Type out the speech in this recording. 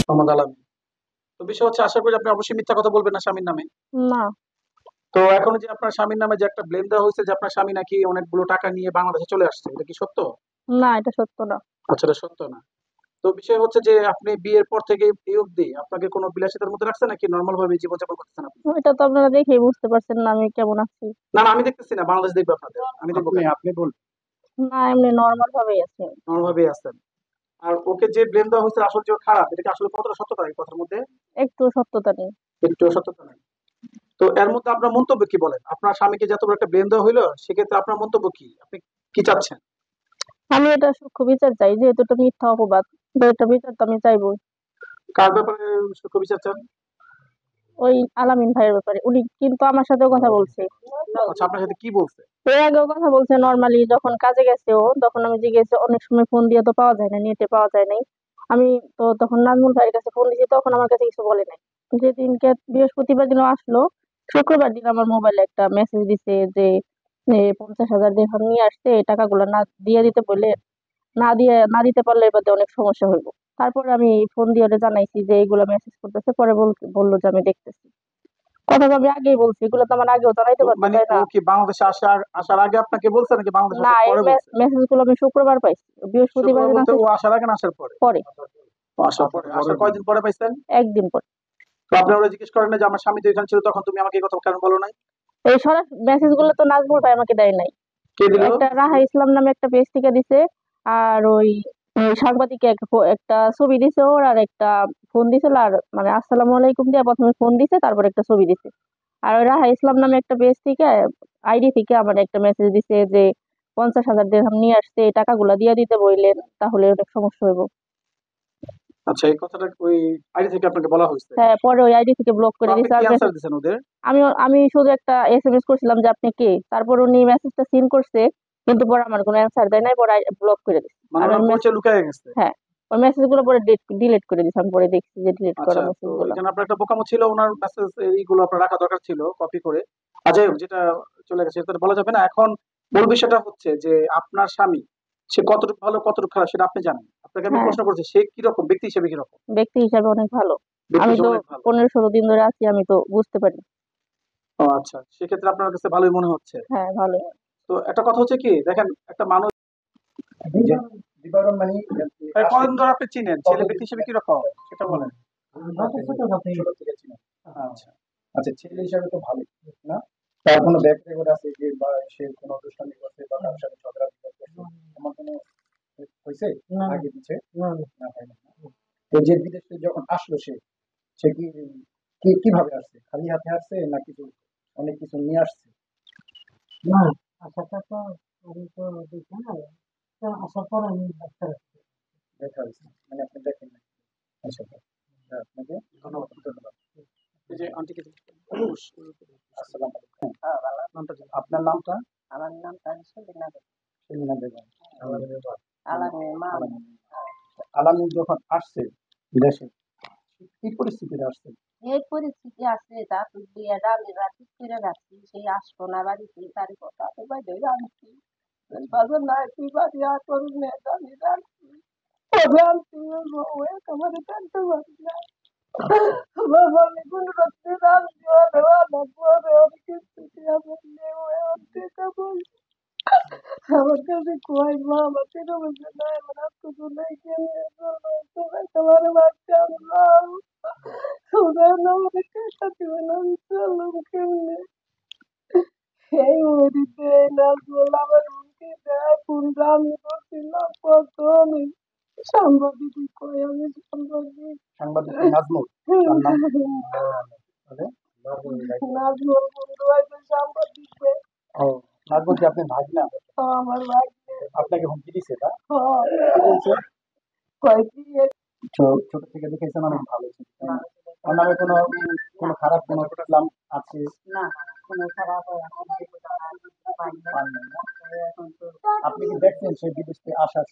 মোহাম্মদ আলামিন। তো বিষয় হচ্ছে আশা করি আপনি অবশ্যই মিথ্যা কথা বলবেন না স্বামীর নামে। না, তো এখন যে আপনার স্বামীর নামে যে একটা ব্লেম দেওয়া হয়েছে যে আপনার স্বামী নাকি অনেকগুলো টাকা নিয়ে বাংলাদেশে চলে আসছে। এটা কি সত্য? না এটা সত্য না। আচ্ছা, এটা সত্য না। তো বিষয় হচ্ছে যে আপনি বিয়ের পর থেকে এই অবধি আপনাকে কোনো বিলাসিতার মধ্যে রাখছে নাকি নরমাল ভাবে জীবনযাপন করতেছেন আপনি? এটা তো আপনারা দেখেই বুঝতে পারছেন না আমি কেমন আছি। না, না, আমি দেখতেছি না। বাংলাদেশ দেখবে আপনাদের। আমি দেখবো আপনি কেন? আপনি বলুন। না এমনি নর্মাল ভাবেই আছি। নরমাল ভাবেই আছেন। আর ওকে যে ব্লেম দেওয়া হয়েছে আসলে যে ও খারাপ, এটা কি আসলে কতটা সত্যতা এই কথার মধ্যে? একটু সত্যতা নেই। একটুও সত্যতা নাই। তো এর মধ্যে আপনার মন্তব্য কি বলেন? আপনার স্বামীকে যে এত বড় একটা ব্লেম দেওয়া হইলো, সেক্ষেত্রে আপনার মন্তব্য কি? আপনি কি চাচ্ছেন? আমি এটা সূক্ষ্ম বিচার চাই, যেহেতু এটা মিথ্যা অপবাদ, তো এটা বিচার তো আমি চাইবো। কার ব্যাপারে সূক্ষ্ম বিচার চান? ওই আলামিন ভাইয়ের ব্যাপারে উনি কিন্তু আমার সাথেও কথা বলছে। আচ্ছা, আপনার সাথে কি বলছে? এর আগেও কথা বলছে নরমালি, যখন কাজে গেছে ও তখন আমি জিজ্ঞেস, অনেক সময় ফোন দিয়ে তো পাওয়া যায় না, নেটে পাওয়া যায় নাই। আমি তো তখন নাজমুল ভাইয়ের কাছে ফোন দিয়েছি, তখন আমার কাছে কিছু বলে নাই। যেদিনকে বৃহস্পতিবার দিনও আসলো, শুক্রবার দিন আমার মোবাইলে একটা মেসেজ দিছে যে 50,000 দিরহাম নিয়ে আসছে, এই টাকাগুলো না দিয়ে দিতে বলে, না দিতে পারলে এবারে অনেক সমস্যা হইব। তারপরে আমি ফোন দিয়ে ওরে জানাইছি যে এইগুলা মেসেজ করতেছে, পরে বললো যে আমি দেখতেছি। কথা তো আমি আগেই বলছি, এগুলো তো আমার আগেও জানাইতে তো পারতো মানে তাই ও না? কি বাংলাদেশে আসার আগে আপনাকে বলছে নাকি বাংলাদেশে না, আসার এই পরে বলছে? মেসেজ গুলো আমি শুক্রবার পাইছি, বৃহস্পতিবার শুক্রবার দিন বলতে আছে ও আসার আগে না আসার পরে? পরে, ও আসার পরে। বড় আসার কয়দিন পরে পাইছেন? একদিন পরে। তো আপনি ওরা জিজ্ঞেস করেন না যে আমার স্বামী তো এখানে ছিল, তখন তুমি আমাকে এই কথা কেন বলো নাই? এই মেসেজ গুলো তো নাজমুল ভাই আমাকে দেয় নাই। কে দিল? একটা রাহা ইসলাম নামে একটা পেজ থেকে দিছে, আর ওই সাংবাদিক একটা ছবি দিছে ওর, আর একটা ফোন দিছিল, আর মানে আসসালামু আলাইকুম দিয়ে প্রথমে ফোন দিছে, তারপর একটা ছবি দিছে। আর ওই রাহা ইসলাম নামে একটা পেজ থেকে, আইডি থেকে আমার একটা মেসেজ দিছে যে 50,000 দিরহাম নিয়ে আসছে, এই টাকাগুলা দিয়ে দিতে বললেন, তাহলে অনেক সমস্যা হইব। আচ্ছা, এই কথাটা ওই আইডি থেকে আপনাকে বলা হয়েছে। হ্যাঁ, পরে ওই আইডি থেকে ব্লক তো করে আপনি দিছে কি আর অ্যান্সার মেসেজ। দিছেন ওদের? আমি শুধু একটা এসএমএস করছিলাম যে আপনি কে, তারপর উনি মেসেজটা সিন করছে, কিন্তু পরে আমার কোনো অ্যান্সার দেয় নাই, পরে ব্লক করে দিছে। মানে আর ওই ওনার পরিচয় লুকায় গেছে। হ্যাঁ, ওই মেসেজ গুলো পরে ডিলিট করে দিছে, আমি পরে দেখছি যে ডিলিট করা আচ্ছা, তো মেসেজ গুলো। এখানে আপনার একটা বোকামো ছিল, ওনার মেসেজ এইগুলো আপনার রাখা দরকার ছিল কপি করে। আর যাই হোক, যেটা চলে গেছে সেটা তো বলা যাবে না। এখন মূল বিষয়টা হচ্ছে যে আপনার স্বামী সে কতটুকু ভালো কতটুকু খারাপ সেটা আপনি জানেন। আপনাকে আমি হ্যাঁ, প্রশ্ন করছি সে কিরকম ব্যক্তি হিসেবে কিরকম? ব্যক্তি হিসাবে অনেক ভালো। ব্যক্তি আমি হিসেবে তো অনেক ভালো। 15-16 দিন ধরে আছি, আমি তো বুঝতে পারি। ও আচ্ছা, সেক্ষেত্রে আপনার কাছে ভালোই মনে হচ্ছে। হ্যাঁ, ভালো। তো একটা কথা হচ্ছে কি দেখেন, একটা মানুষ দিবারণ মানে কতদিন ধরে আপনি চিনেন, ছেলে ব্যক্তি হিসেবে কিরকম সেটা বলেন। ছোট থেকে ছিলেন। আচ্ছা, আচ্ছা, ছেলে হিসাবে তো ভালোই না? তার কোনো ব্যাক রেকর্ড আছে যে বা সে কোনো দুষ্টামি করছে বা কারোর সাথে ঝগড়া বিবাদ করছে, এমন কোনো হয়েছে আগে পিছে? না, হয়নি না? তো যে বিদেশ থেকে যখন আসলো সে সে কি কিভাবে আসছে? খালি হাতে আসছে না কিছু অনেক কিছু নিয়ে আসছে? না, আশাটা তো আমি তো দেখি না। তো আসার পর আমি ডাক্তার দেখা হয়েছে মানে আপনি দেখেন না? আচ্ছা, আপনাকে ধন্যবাদ। ধন্যবাদ। এই যে আন্টিকে আসসালাম আলাইকুম। নামটা জানি। আপনার নামটা? আমার নামটা সেলিনা বেগম। সেলিনা বেগম। আলামের মা। আলামিন। আলামিন যখন আসছে দেশে কি পরিস্থিতিতে আসছে? এই পরিস্থিতি আছে, তা তো বিয়ে ডালিরা ঠিক করে রাখছি, সেই আসবো না বাড়িতে, তার কথা তো বাইরে আনছি। বাজার না তুই বাড়ি আর করুন না, ডালি রাখছি রাখছি, আমার টানতে পারি না। বাবা আমি কোনো রাত্রে রাখছি, অনেক কিছু টাকা বলছি আমার কাছে কয় মা, আমার টাকা পয়সা নাই, আমার আত্মীয় নাই, কেমনে সবাই তোমার বাচ্চা আনলাম, ওরা না আমাকে টাকা দিবে না, আমি চললাম কেমনে? এই মুড়িতে নাজমুল আমার রুমকে দেয়, কোন আমি করছিলাম কত, আমি সাংবাদিক কয়, আমি সাংবাদিক সাংবাদিক নাজমুল তার নাম তাহলে নাজমুল বন্ধু হয়তো সাংবাদিক ও নাজমুল কি আপনি ভাগনা? আমার ভাই আপনাকে হুমকি দিছে না? হয় কি বলছে? কয় কি ছোট থেকে দেখেছেন অনেক ভালো ছিল তাই না? ওর নামে কোনো খারাপ কোনো ইসলাম আছে? না কোনো খারাপ পান নাই না? আপনি কি দেখছেন সে বিদেশ থেকে আসার